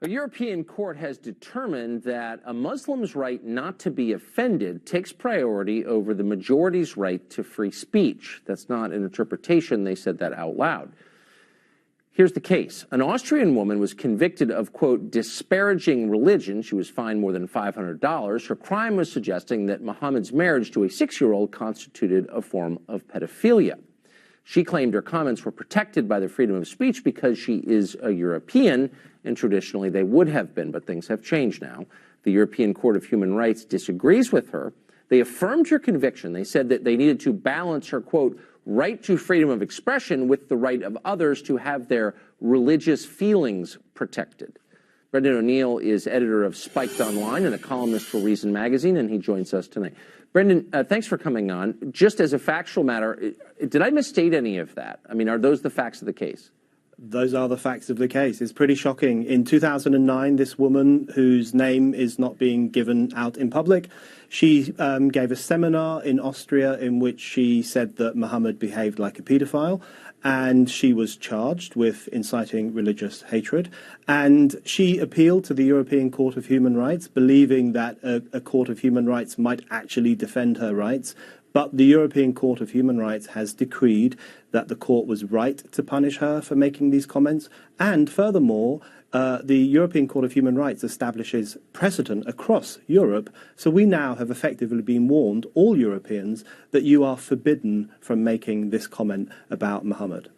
A European court has determined that a Muslim's right not to be offended takes priority over the majority's right to free speech. That's not an interpretation. They said that out loud. Here's the case. An Austrian woman was convicted of, quote, disparaging religion. She was fined more than $500. Her crime was suggesting that Muhammad's marriage to a 6-year-old constituted a form of pedophilia. She claimed her comments were protected by the freedom of speech because she is a European, and traditionally they would have been, but things have changed now. The European Court of Human Rights disagrees with her. They affirmed her conviction. They said that they needed to balance her, quote, right to freedom of expression with the right of others to have their religious feelings protected. Brendan O'Neill is editor of Spiked Online and a columnist for Reason Magazine, and he joins us tonight. Brendan, thanks for coming on. Just as a factual matter, did I misstate any of that? I mean, are those the facts of the case? Those are the facts of the case. It's pretty shocking. In 2009, this woman, whose name is not being given out in public, she gave a seminar in Austria in which she said that Muhammad behaved like a paedophile, and she was charged with inciting religious hatred. And she appealed to the European Court of Human Rights, believing that a Court of Human Rights might actually defend her rights. But the European Court of Human Rights has decreed that the court was right to punish her for making these comments. And furthermore, the European Court of Human Rights establishes precedent across Europe. So we now have effectively been warned, all Europeans, that you are forbidden from making this comment about Muhammad.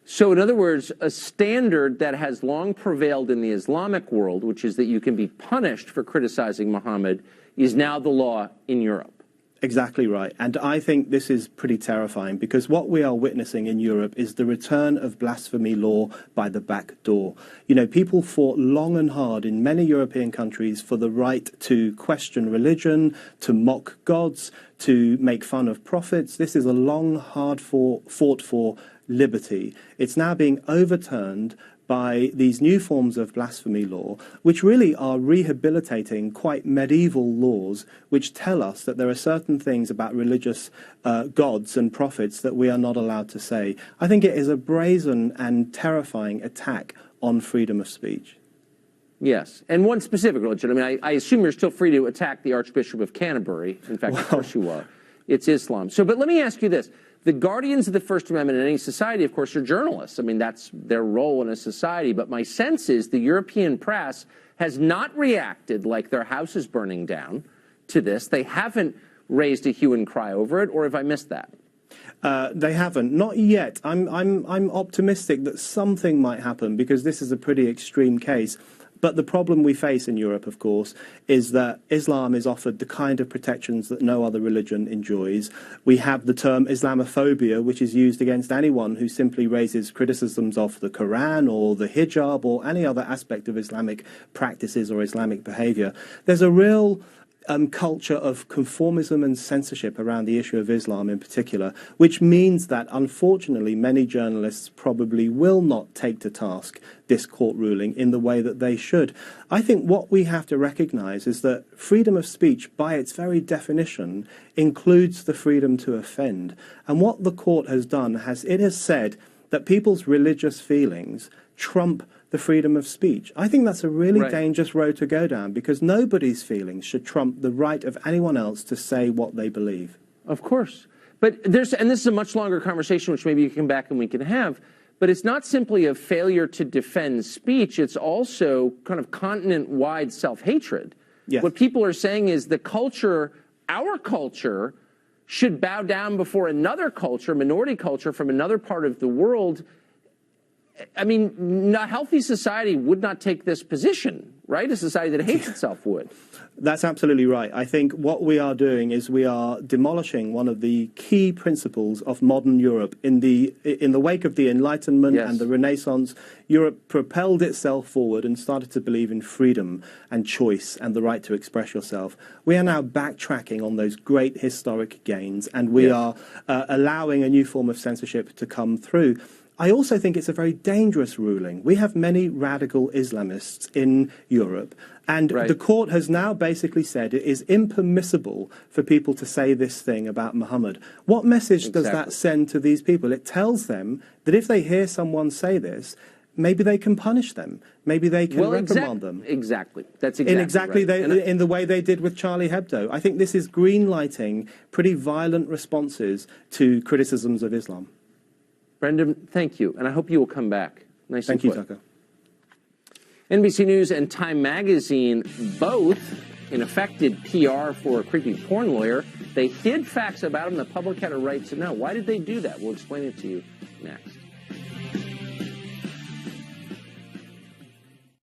So in other words, a standard that has long prevailed in the Islamic world, which is that you can be punished for criticizing Muhammad, is now the law in Europe. Exactly right. And I think this is pretty terrifying because what we are witnessing in Europe is the return of blasphemy law by the back door. You know, people fought long and hard in many European countries for the right to question religion, to mock gods, to make fun of prophets. This is a long, hard fought for liberty. It's now being overturned by these new forms of blasphemy law, which really are rehabilitating quite medieval laws, which tell us that there are certain things about religious gods and prophets that we are not allowed to say. I think it is a brazen and terrifying attack on freedom of speech. Yes, and one specific religion. I mean, I assume you're still free to attack the Archbishop of Canterbury. In fact, of course you are. It's Islam. So, but let me ask you this. The guardians of the First Amendment in any society, of course, are journalists. I mean, that's their role in a society. But my sense is the European press has not reacted like their house is burning down to this. They haven't raised a hue and cry over it, or have I missed that? They haven't, not yet. I'm optimistic that something might happen because this is a pretty extreme case. But the problem we face in Europe, of course, is that Islam is offered the kind of protections that no other religion enjoys. We have the term Islamophobia, which is used against anyone who simply raises criticisms of the Quran or the hijab or any other aspect of Islamic practices or Islamic behavior. There's a real culture of conformism and censorship around the issue of Islam in particular, which means that, unfortunately, many journalists probably will not take to task this court ruling in the way that they should. I think what we have to recognize is that freedom of speech, by its very definition, includes the freedom to offend. And what the court has done it has said that people's religious feelings trump the freedom of speech. I think that's a really dangerous road to go down because nobody's feelings should trump the right of anyone else to say what they believe. Of course. But and this is a much longer conversation, which maybe you can come back and we can have, but it's not simply a failure to defend speech, it's also kind of continent-wide self-hatred. Yes. What people are saying is the culture, our culture, should bow down before another culture, minority culture from another part of the world. I mean, a healthy society would not take this position, right? A society that hates itself would. That's absolutely right. I think what we are doing is we are demolishing one of the key principles of modern Europe. In the wake of the Enlightenment and the Renaissance, Europe propelled itself forward and started to believe in freedom and choice and the right to express yourself. We are now backtracking on those great historic gains, and we are allowing a new form of censorship to come through. I also think it's a very dangerous ruling. We have many radical Islamists in Europe, and the court has now basically said it is impermissible for people to say this thing about Muhammad. What message does that send to these people? It tells them that if they hear someone say this, maybe they can punish them. Maybe they can reprimand them. Exactly. That's exactly right. In the way they did with Charlie Hebdo. I think this is green-lighting pretty violent responses to criticisms of Islam. Brendan, thank you, and I hope you will come back. Nice Thank you, Tucker. NBC News and Time Magazine, both in effect did PR for a creepy porn lawyer. They hid facts about him the public had a right to know. Why did they do that? We'll explain it to you next.